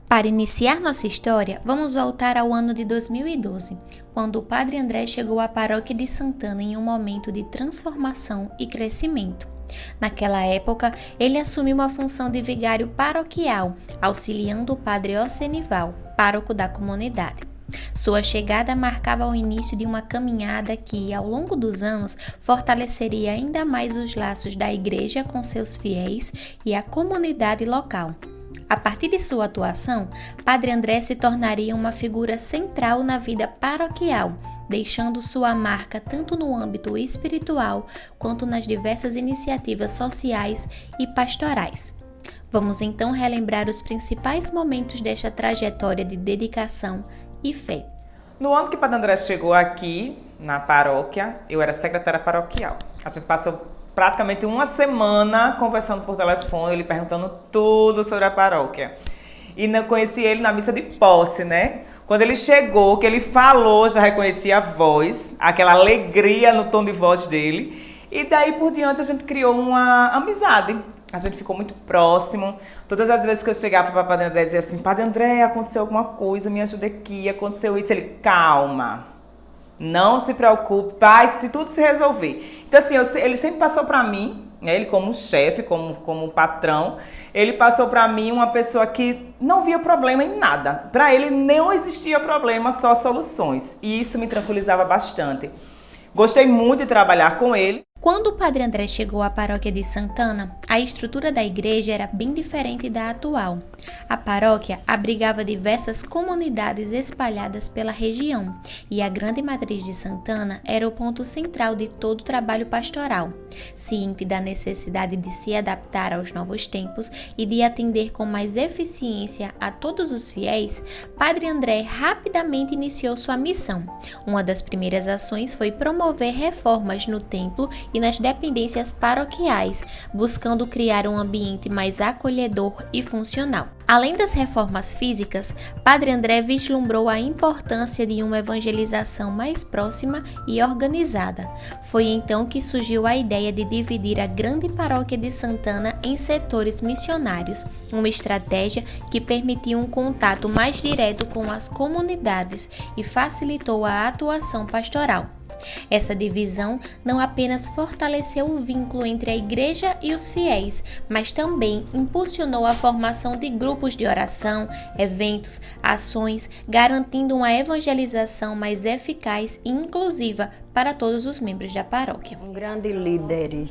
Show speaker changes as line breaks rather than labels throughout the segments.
Para iniciar nossa história, vamos voltar ao ano de 2012, quando o Padre André chegou à paróquia de Santana em um momento de transformação e crescimento. Naquela época, ele assumiu a função de vigário paroquial, auxiliando o Padre Ocenival, pároco da comunidade. Sua chegada marcava o início de uma caminhada que, ao longo dos anos, fortaleceria ainda mais os laços da Igreja com seus fiéis e a comunidade local. A partir de sua atuação, Padre André se tornaria uma figura central na vida paroquial, deixando sua marca tanto no âmbito espiritual quanto nas diversas iniciativas sociais e pastorais. Vamos então relembrar os principais momentos desta trajetória de dedicação e fé.
No ano que Padre André chegou aqui, na paróquia, eu era secretária paroquial. A gente passou praticamente uma semana conversando por telefone, ele perguntando tudo sobre a paróquia. E eu conheci ele na missa de posse, né? Quando ele chegou, que ele falou, já reconheci a voz, aquela alegria no tom de voz dele. E daí por diante a gente criou uma amizade. A gente ficou muito próximo. Todas as vezes que eu chegava para o Padre André, dizia assim: Padre André, aconteceu alguma coisa, me ajuda aqui, aconteceu isso. Ele: calma, não se preocupe, vai se tudo se resolver. Então assim, ele sempre passou para mim, né, ele como chefe, como patrão, ele passou para mim uma pessoa que não via problema em nada. Para ele não existia problema, só soluções. E isso me tranquilizava bastante. Gostei muito de trabalhar com ele.
Quando o Padre André chegou à paróquia de Santana, a estrutura da igreja era bem diferente da atual. A paróquia abrigava diversas comunidades espalhadas pela região, e a grande matriz de Santana era o ponto central de todo o trabalho pastoral. Ciente da necessidade de se adaptar aos novos tempos e de atender com mais eficiência a todos os fiéis, Padre André rapidamente iniciou sua missão. Uma das primeiras ações foi promover reformas no templo e nas dependências paroquiais, buscando criar um ambiente mais acolhedor e funcional. Além das reformas físicas, Padre André vislumbrou a importância de uma evangelização mais próxima e organizada. Foi então que surgiu a ideia de dividir a grande paróquia de Santana em setores missionários, uma estratégia que permitiu um contato mais direto com as comunidades e facilitou a atuação pastoral. Essa divisão não apenas fortaleceu o vínculo entre a igreja e os fiéis, mas também impulsionou a formação de grupos de oração, eventos, ações, garantindo uma evangelização mais eficaz e inclusiva para todos os membros da paróquia.
Um grande líder,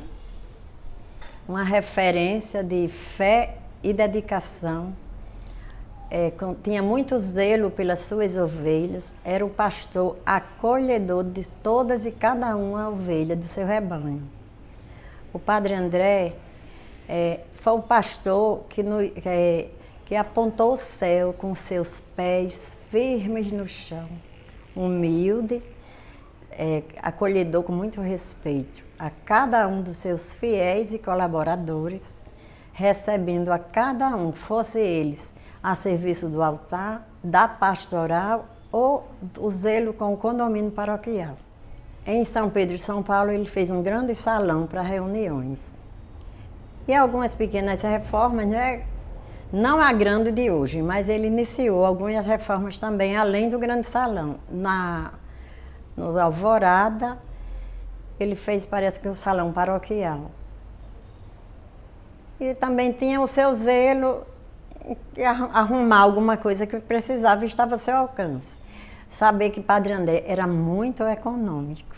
uma referência de fé e dedicação. Tinha muito zelo pelas suas ovelhas, era o pastor acolhedor de todas e cada uma ovelha do seu rebanho. O Padre André foi o pastor que apontou o céu com seus pés firmes no chão, humilde, acolhedor com muito respeito a cada um dos seus fiéis e colaboradores, recebendo a cada um, fosse eles a serviço do altar, da pastoral ou o zelo com o condomínio paroquial. Em São Pedro e São Paulo, ele fez um grande salão para reuniões. E algumas pequenas reformas, né? Não a grande de hoje, mas ele iniciou algumas reformas também, além do grande salão. No Alvorada, ele fez, parece que, o salão paroquial. E também tinha o seu zelo arrumar alguma coisa que precisava e estava ao seu alcance. Saber que Padre André era muito econômico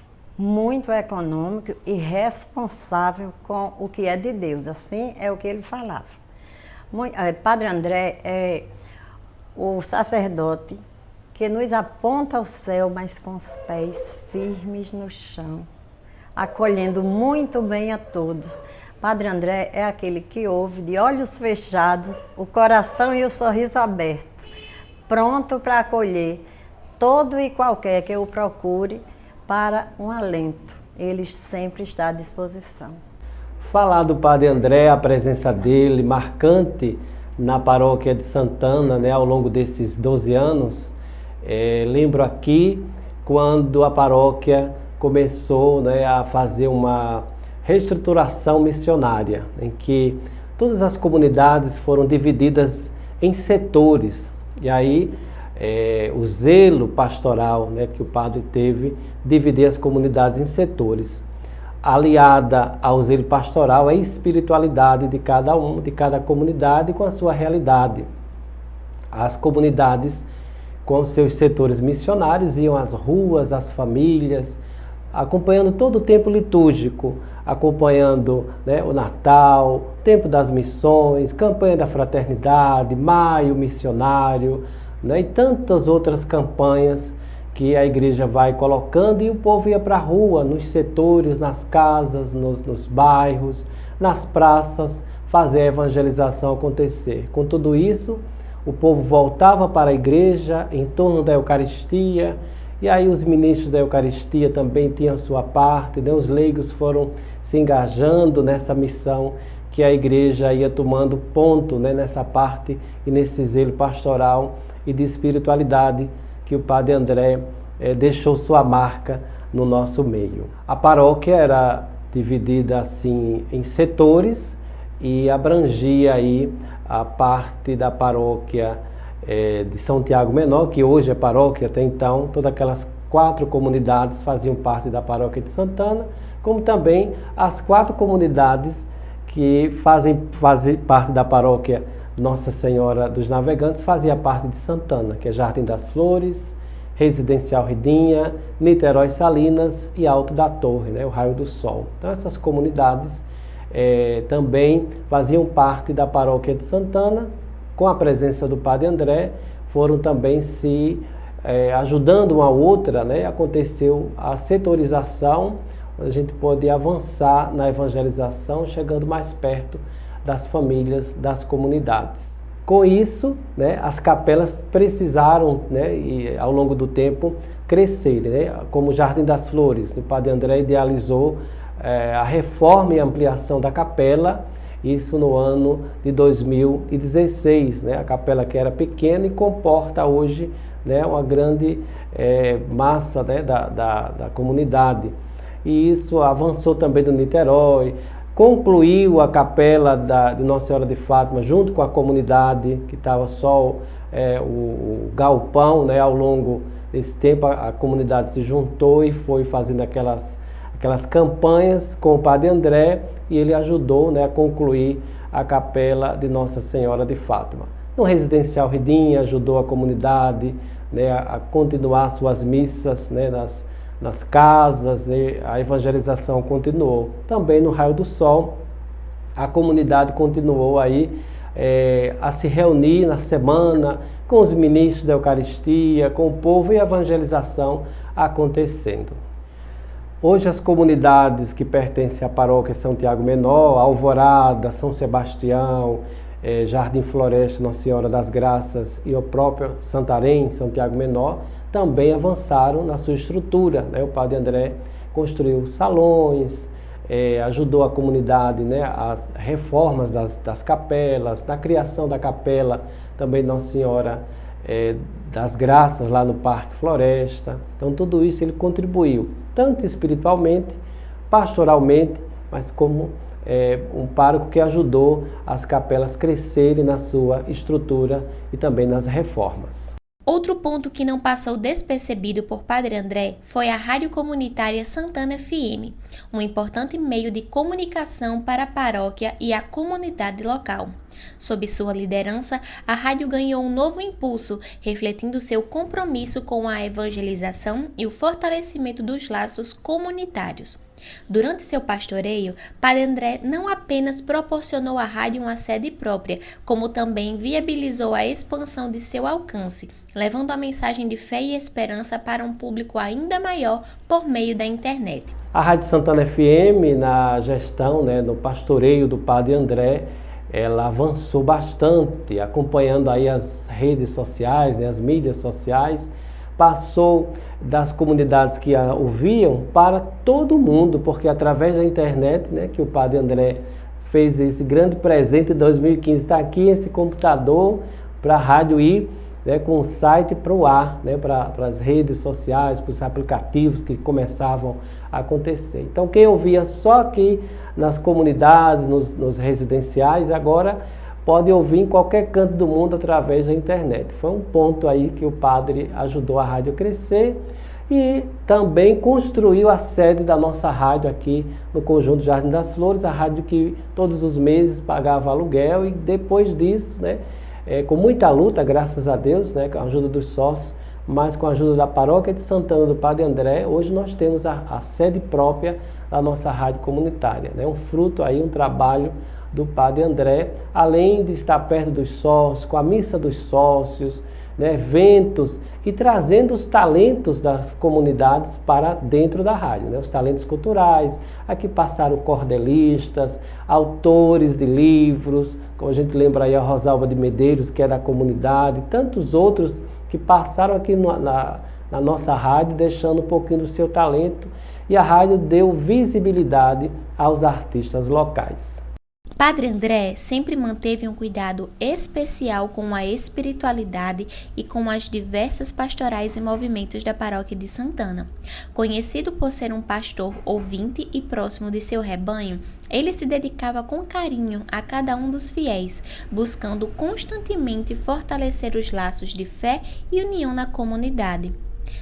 e responsável com o que é de Deus. Assim é o que ele falava. Padre André é o sacerdote que nos aponta ao céu, mas com os pés firmes no chão, acolhendo muito bem a todos. Padre André é aquele que ouve de olhos fechados, o coração e o sorriso aberto, pronto para acolher todo e qualquer que o procure para um alento. Ele sempre está à disposição.
Falar do Padre André, a presença dele marcante na paróquia de Santana, né, ao longo desses 12 anos, lembro aqui quando a paróquia começou, né, a fazer uma reestruturação missionária, em que todas as comunidades foram divididas em setores. E aí o zelo pastoral, né, que o padre teve, dividir as comunidades em setores. Aliada ao zelo pastoral, a espiritualidade de cada comunidade com a sua realidade. As comunidades com seus setores missionários iam às ruas, às famílias, acompanhando todo o tempo litúrgico, acompanhando, né, o Natal, tempo das missões, campanha da fraternidade, maio missionário, né, e tantas outras campanhas que a igreja vai colocando, e o povo ia para a rua, nos setores, nas casas, nos bairros, nas praças, fazer a evangelização acontecer. Com tudo isso, o povo voltava para a igreja em torno da Eucaristia, e aí os ministros da Eucaristia também tinham sua parte, né? Os leigos foram se engajando nessa missão que a igreja ia tomando ponto, né, nessa parte e nesse zelo pastoral e de espiritualidade que o Padre André deixou sua marca no nosso meio. A paróquia era dividida assim em setores e abrangia aí a parte da paróquia de São Tiago Menor, que hoje é paróquia, até então todas aquelas 4 comunidades faziam parte da paróquia de Santana, como também as 4 comunidades que fazem parte da paróquia Nossa Senhora dos Navegantes, fazia parte de Santana, que é Jardim das Flores, Residencial Ridinha, Niterói Salinas e Alto da Torre, né, o Raio do Sol. Então essas comunidades também faziam parte da paróquia de Santana. Com a presença do Padre André, foram também se ajudando uma a outra, né? Aconteceu a setorização, a gente pode avançar na evangelização, chegando mais perto das famílias, das comunidades. Com isso, né, as capelas precisaram, né, e, ao longo do tempo, crescer, né? Como o Jardim das Flores, o Padre André idealizou a reforma e ampliação da capela, isso no ano de 2016, né? A capela que era pequena e comporta hoje, né, uma grande massa, né, da comunidade. E isso avançou também no Niterói, concluiu a capela de Nossa Senhora de Fátima junto com a comunidade, que estava só o galpão, né? Ao longo desse tempo a comunidade se juntou e foi fazendo aquelas campanhas com o Padre André, e ele ajudou, né, a concluir a capela de Nossa Senhora de Fátima. No Residencial Ridinha ajudou a comunidade, né, a continuar suas missas, né, nas casas, e a evangelização continuou. Também no Raio do Sol, a comunidade continuou aí a se reunir na semana com os ministros da Eucaristia, com o povo, e a evangelização acontecendo. Hoje as comunidades que pertencem à paróquia São Tiago Menor, Alvorada, São Sebastião, Jardim Floresta, Nossa Senhora das Graças e o próprio Santarém, São Tiago Menor, também avançaram na sua estrutura, né? O Padre André construiu salões, ajudou a comunidade, né, as reformas das capelas, na criação da capela também Nossa Senhora das Graças lá no Parque Floresta. Então tudo isso ele contribuiu, tanto espiritualmente, pastoralmente, mas como um pároco que ajudou as capelas crescerem na sua estrutura e também nas reformas.
Outro ponto que não passou despercebido por Padre André foi a Rádio Comunitária Santana FM, um importante meio de comunicação para a paróquia e a comunidade local. Sob sua liderança, a rádio ganhou um novo impulso, refletindo seu compromisso com a evangelização e o fortalecimento dos laços comunitários. Durante seu pastoreio, Padre André não apenas proporcionou à rádio uma sede própria, como também viabilizou a expansão de seu alcance, levando a mensagem de fé e esperança para um público ainda maior por meio da internet.
A Rádio Santana FM, na gestão, né, no pastoreio do Padre André, ela avançou bastante, acompanhando aí as redes sociais, né, as mídias sociais, passou das comunidades que a ouviam para todo mundo, porque através da internet, né, que o Padre André fez esse grande presente em 2015, está aqui esse computador para a rádio ir, né, com o site para o ar, né, para as redes sociais, para os aplicativos que começavam a acontecer. Então quem ouvia só aqui nas comunidades, nos residenciais, agora pode ouvir em qualquer canto do mundo através da internet. Foi um ponto aí que o padre ajudou a rádio a crescer e também construiu a sede da nossa rádio aqui no Conjunto Jardim das Flores, a rádio que todos os meses pagava aluguel, e depois disso, né, com muita luta, graças a Deus, né, com a ajuda dos sócios, mas com a ajuda da Paróquia de Santana do Padre André, hoje nós temos a sede própria da nossa rádio comunitária, né? Um fruto aí, um trabalho do Padre André, além de estar perto dos sócios, com a missa dos sócios, né, eventos, e trazendo os talentos das comunidades para dentro da rádio, né? Os talentos culturais. Aqui passaram cordelistas, autores de livros, como a gente lembra aí a Rosalba de Medeiros, que é da comunidade, e tantos outros que passaram aqui na nossa rádio, deixando um pouquinho do seu talento, e a rádio deu visibilidade aos artistas locais.
Padre André sempre manteve um cuidado especial com a espiritualidade e com as diversas pastorais e movimentos da Paróquia de Santana. Conhecido por ser um pastor ouvinte e próximo de seu rebanho, ele se dedicava com carinho a cada um dos fiéis, buscando constantemente fortalecer os laços de fé e união na comunidade.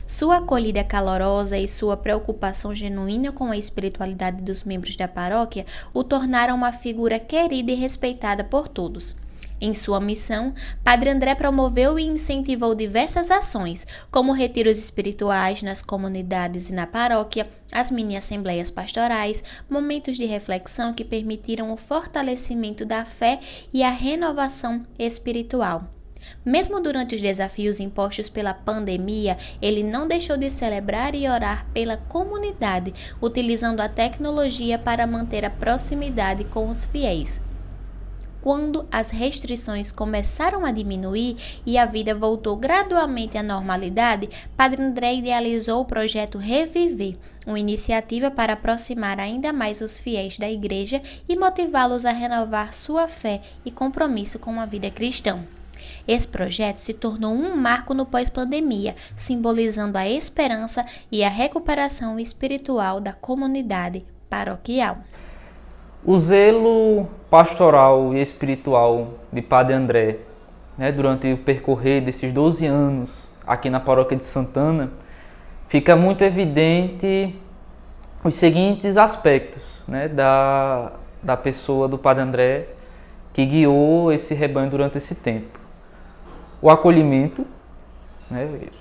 Sua acolhida calorosa e sua preocupação genuína com a espiritualidade dos membros da paróquia o tornaram uma figura querida e respeitada por todos. Em sua missão, Padre André promoveu e incentivou diversas ações, como retiros espirituais nas comunidades e na paróquia, as mini-assembleias pastorais, momentos de reflexão que permitiram o fortalecimento da fé e a renovação espiritual. Mesmo durante os desafios impostos pela pandemia, ele não deixou de celebrar e orar pela comunidade, utilizando a tecnologia para manter a proximidade com os fiéis. Quando as restrições começaram a diminuir e a vida voltou gradualmente à normalidade, Padre André idealizou o projeto Reviver, uma iniciativa para aproximar ainda mais os fiéis da igreja e motivá-los a renovar sua fé e compromisso com a vida cristã. Esse projeto se tornou um marco no pós-pandemia, simbolizando a esperança e a recuperação espiritual da comunidade paroquial.
O zelo pastoral e espiritual de Padre André, durante o percorrer desses 12 anos aqui na Paróquia de Santana, fica muito evidente os seguintes aspectos da pessoa do Padre André que guiou esse rebanho durante esse tempo. O acolhimento,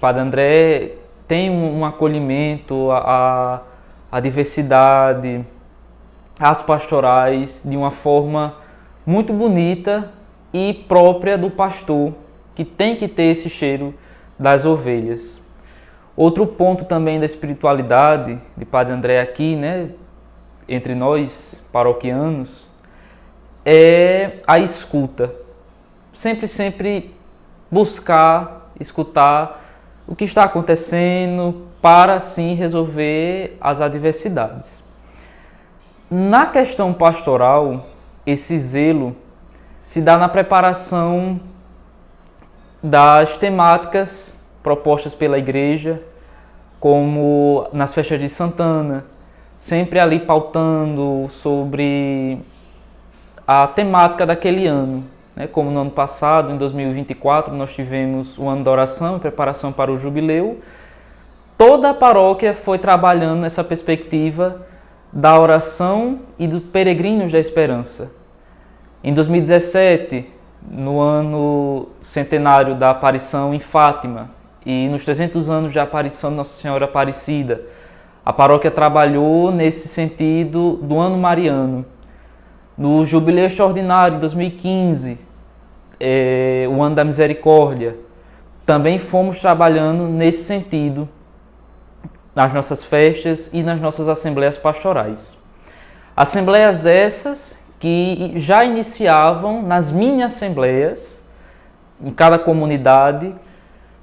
Padre André tem um acolhimento à diversidade, às pastorais, de uma forma muito bonita e própria do pastor, que tem que ter esse cheiro das ovelhas. Outro ponto também da espiritualidade de Padre André aqui, entre nós paroquianos, é a escuta. Sempre buscar, escutar o que está acontecendo para assim resolver as adversidades. Na questão pastoral, esse zelo se dá na preparação das temáticas propostas pela igreja, como nas festas de Santana, sempre ali pautando sobre a temática daquele ano. Como no ano passado, em 2024, nós tivemos o ano da oração, preparação para o jubileu. Toda a paróquia foi trabalhando nessa perspectiva da oração e dos peregrinos da esperança. Em 2017, no ano centenário da aparição em Fátima e nos 300 anos da aparição de Nossa Senhora Aparecida, a paróquia trabalhou nesse sentido do ano mariano. No jubileu extraordinário de 2015, o ano da misericórdia, também fomos trabalhando nesse sentido nas nossas festas e nas nossas assembleias pastorais. Assembleias essas que já iniciavam nas mini-assembleias, em cada comunidade,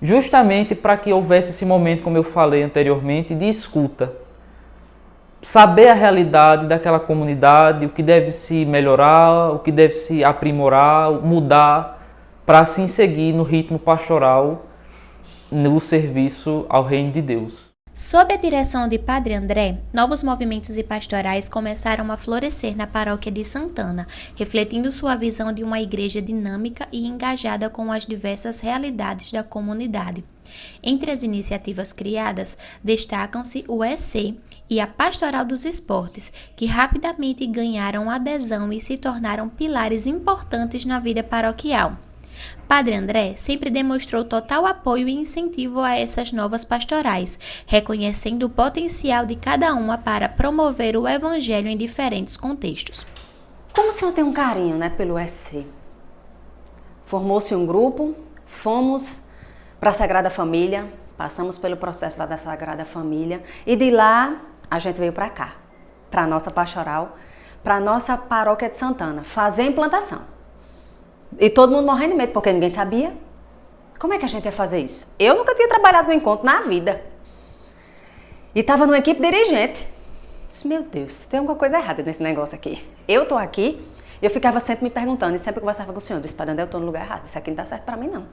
justamente para que houvesse esse momento, como eu falei anteriormente, de escuta. Saber a realidade daquela comunidade, o que deve se melhorar, o que deve se aprimorar, mudar, para assim seguir no ritmo pastoral, no serviço ao reino de Deus.
Sob a direção de Padre André, novos movimentos e pastorais começaram a florescer na paróquia de Santana, refletindo sua visão de uma igreja dinâmica e engajada com as diversas realidades da comunidade. Entre as iniciativas criadas, destacam-se o EC e a Pastoral dos Esportes, que rapidamente ganharam adesão e se tornaram pilares importantes na vida paroquial. Padre André sempre demonstrou total apoio e incentivo a essas novas pastorais, reconhecendo o potencial de cada uma para promover o evangelho em diferentes contextos.
Como o senhor tem um carinho, pelo EC? Formou-se um grupo, fomos para a Sagrada Família, passamos pelo processo lá da Sagrada Família e de lá a gente veio para cá, para a nossa pastoral, para a nossa paróquia de Santana, fazer a implantação. E todo mundo morrendo de medo, porque ninguém sabia. Como é que a gente ia fazer isso? Eu nunca tinha trabalhado no encontro na vida. E estava numa equipe dirigente. Disse, meu Deus, tem alguma coisa errada nesse negócio aqui. Eu estou aqui, e eu ficava sempre me perguntando, e sempre conversava com o senhor. Disse, Padre André, eu estou no lugar errado, isso aqui não dá certo para mim não.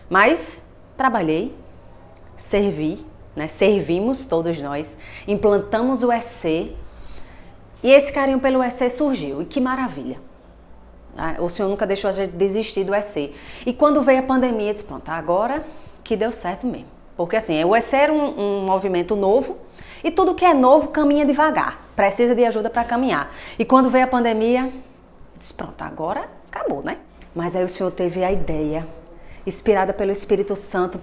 Mas trabalhei, servi, servimos todos nós, implantamos o EC, e esse carinho pelo EC surgiu, e que maravilha. O senhor nunca deixou a gente desistir do EC. E quando veio a pandemia, eu disse, pronto, agora que deu certo mesmo. Porque assim, o EC era um movimento novo, e tudo que é novo caminha devagar, precisa de ajuda para caminhar. E quando veio a pandemia, eu disse, pronto, agora acabou, Mas aí o senhor teve a ideia, inspirada pelo Espírito Santo,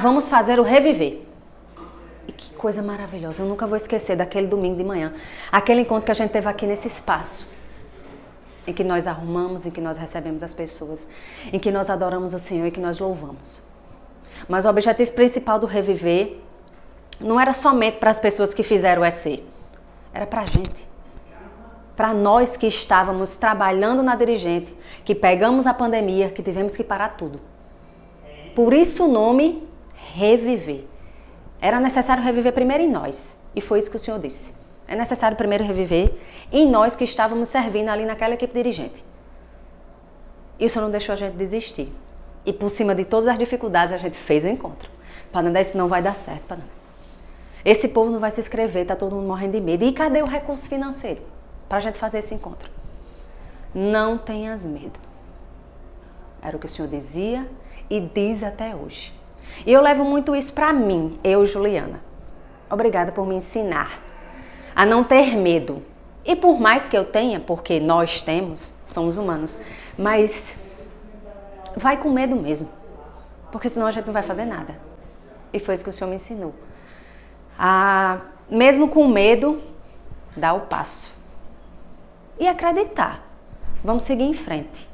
vamos fazer o Reviver. E que coisa maravilhosa, eu nunca vou esquecer daquele domingo de manhã, aquele encontro que a gente teve aqui nesse espaço, em que nós arrumamos, em que nós recebemos as pessoas, em que nós adoramos o Senhor e que nós louvamos. Mas o objetivo principal do Reviver não era somente para as pessoas que fizeram o EC, era para a gente, para nós que estávamos trabalhando na dirigente, que pegamos a pandemia, que tivemos que parar tudo. Por isso o nome Reviver. Era necessário reviver primeiro em nós, e foi isso que o Senhor disse. É necessário primeiro reviver em nós que estávamos servindo ali naquela equipe dirigente. Isso não deixou a gente desistir. E por cima de todas as dificuldades a gente fez o encontro. Padre André, isso não vai dar certo, Padre André. Esse povo não vai se inscrever, tá todo mundo morrendo de medo. E cadê o recurso financeiro para a gente fazer esse encontro? Não tenhas medo. Era o que o Senhor dizia e diz até hoje. E eu levo muito isso para mim, eu, Juliana. Obrigada por me ensinar a não ter medo. E por mais que eu tenha, porque nós temos, somos humanos, mas vai com medo mesmo, porque senão a gente não vai fazer nada. E foi isso que o Senhor me ensinou. Mesmo com medo, dá o passo. E acreditar. Vamos seguir em frente.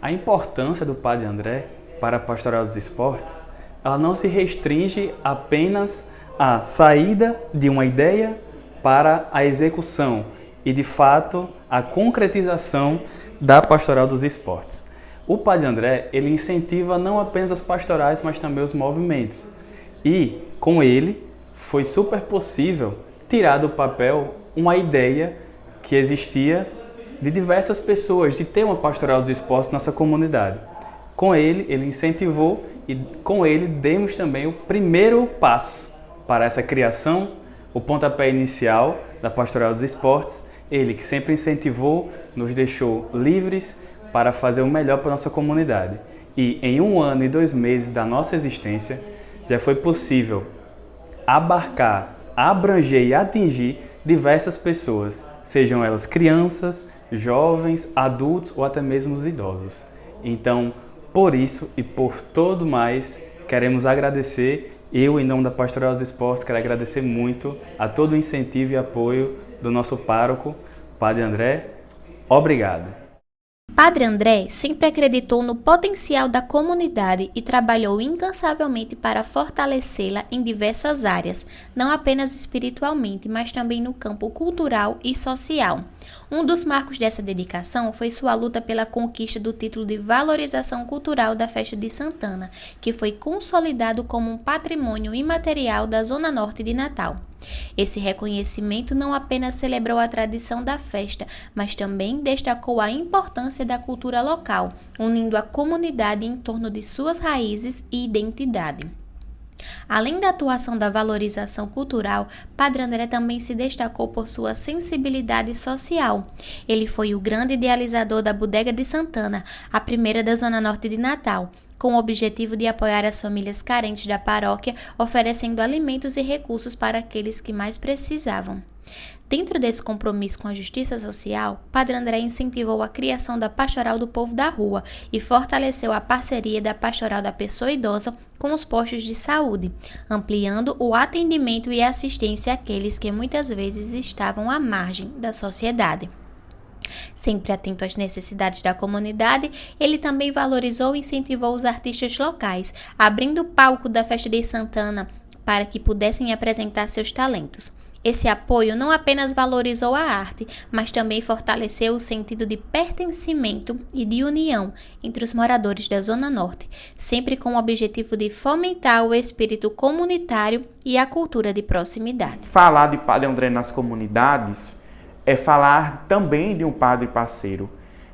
A importância do Padre André para a Pastoral dos Esportes, ela não se restringe apenas à saída de uma ideia para a execução e, de fato, a concretização da Pastoral dos Esportes. O Padre André, ele incentiva não apenas as pastorais, mas também os movimentos. E, com ele, foi super possível tirar do papel uma ideia que existia de diversas pessoas, de ter uma Pastoral dos Esportes na nossa comunidade. Com ele incentivou e com ele demos também o primeiro passo para essa criação, o pontapé inicial da Pastoral dos Esportes. Ele que sempre incentivou, nos deixou livres para fazer o melhor para a nossa comunidade. E em 1 ano e 2 meses da nossa existência, já foi possível abarcar, abranger e atingir diversas pessoas, sejam elas crianças, jovens, adultos ou até mesmo os idosos. Então, por isso e por todo mais, queremos agradecer. Eu, em nome da Pastoral dos Esportes, quero agradecer muito a todo o incentivo e apoio do nosso pároco, Padre André. Obrigado.
Padre André sempre acreditou no potencial da comunidade e trabalhou incansavelmente para fortalecê-la em diversas áreas, não apenas espiritualmente, mas também no campo cultural e social. Um dos marcos dessa dedicação foi sua luta pela conquista do título de valorização cultural da Festa de Santana, que foi consolidado como um patrimônio imaterial da Zona Norte de Natal. Esse reconhecimento não apenas celebrou a tradição da festa, mas também destacou a importância da cultura local, unindo a comunidade em torno de suas raízes e identidade. Além da atuação da valorização cultural, Padre André também se destacou por sua sensibilidade social. Ele foi o grande idealizador da Bodega de Santana, a primeira da Zona Norte de Natal, com o objetivo de apoiar as famílias carentes da paróquia, oferecendo alimentos e recursos para aqueles que mais precisavam. Dentro desse compromisso com a justiça social, Padre André incentivou a criação da Pastoral do Povo da Rua e fortaleceu a parceria da Pastoral da Pessoa Idosa com os postos de saúde, ampliando o atendimento e assistência àqueles que muitas vezes estavam à margem da sociedade. Sempre atento às necessidades da comunidade, ele também valorizou e incentivou os artistas locais, abrindo o palco da Festa de Santana para que pudessem apresentar seus talentos. Esse apoio não apenas valorizou a arte, mas também fortaleceu o sentido de pertencimento e de união entre os moradores da Zona Norte, sempre com o objetivo de fomentar o espírito comunitário e a cultura de proximidade.
Falar de Padre André nas comunidades é falar também de um padre parceiro.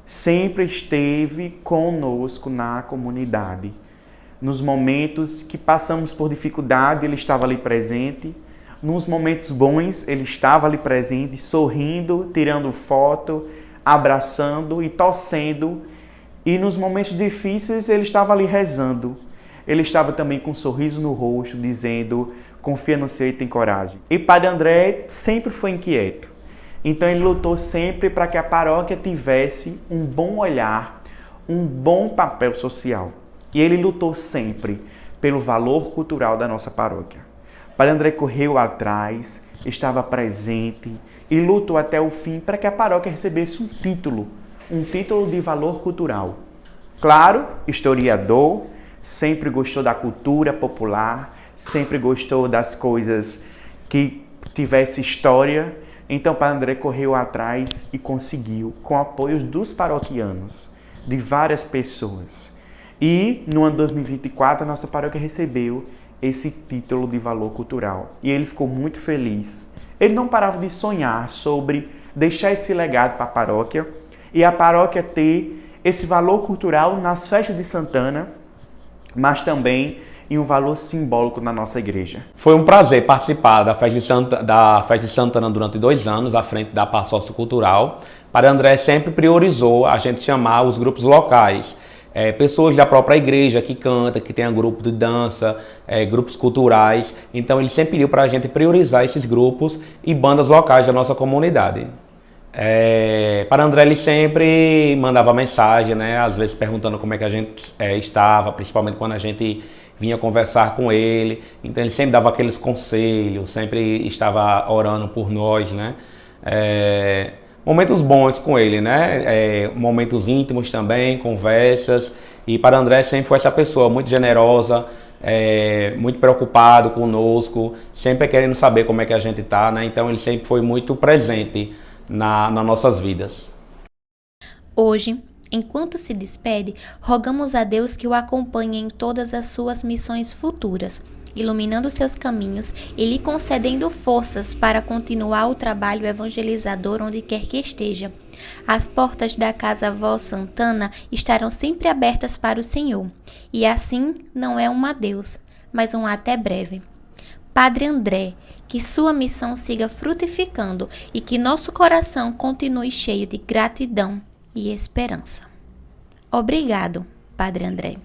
Sempre esteve conosco na comunidade. Nos momentos que passamos por dificuldade, ele estava ali presente. Nos momentos bons, ele estava ali presente, sorrindo, tirando foto, abraçando e torcendo. E nos momentos difíceis, ele estava ali rezando. Ele estava também com um sorriso no rosto, dizendo, confia no Senhor e tem coragem. E Padre André sempre foi inquieto. Então ele lutou sempre para que a paróquia tivesse um bom olhar, um bom papel social. E ele lutou sempre pelo valor cultural da nossa paróquia. Padre André correu atrás, estava presente e lutou até o fim para que a paróquia recebesse um título de valor cultural. Claro, historiador, sempre gostou da cultura popular, sempre gostou das coisas que tivesse história. Então, Padre André correu atrás e conseguiu, com apoio dos paroquianos, de várias pessoas. E, no ano 2024, a nossa paróquia recebeu esse título de valor cultural. E ele ficou muito feliz. Ele não parava de sonhar sobre deixar esse legado para a paróquia e a paróquia ter esse valor cultural nas festas de Santana, mas também em um valor simbólico na nossa igreja.
Foi um prazer participar da Festa de Santana durante 2 anos, à frente da parte sociocultural. Padre André sempre priorizou a gente chamar os grupos locais, pessoas da própria igreja que canta, que tenha grupo de dança, grupos culturais. Então ele sempre pediu para a gente priorizar esses grupos e bandas locais da nossa comunidade. Padre André ele sempre mandava mensagem, né? Às vezes perguntando como é que a gente estava, principalmente quando a gente vinha conversar com ele. Então ele sempre dava aqueles conselhos, sempre estava orando por nós, né? Momentos bons com ele, né? Momentos íntimos também, conversas. E Padre André sempre foi essa pessoa muito generosa, muito preocupado conosco, sempre querendo saber como é que a gente está, né? Então ele sempre foi muito presente nas nossas vidas.
Hoje, enquanto se despede, rogamos a Deus que o acompanhe em todas as suas missões futuras, iluminando seus caminhos e lhe concedendo forças para continuar o trabalho evangelizador onde quer que esteja. As portas da Casa Vó Santana estarão sempre abertas para o Senhor, e assim não é um adeus, mas um até breve. Padre André, que sua missão siga frutificando e que nosso coração continue cheio de gratidão e esperança. Obrigado, Padre André.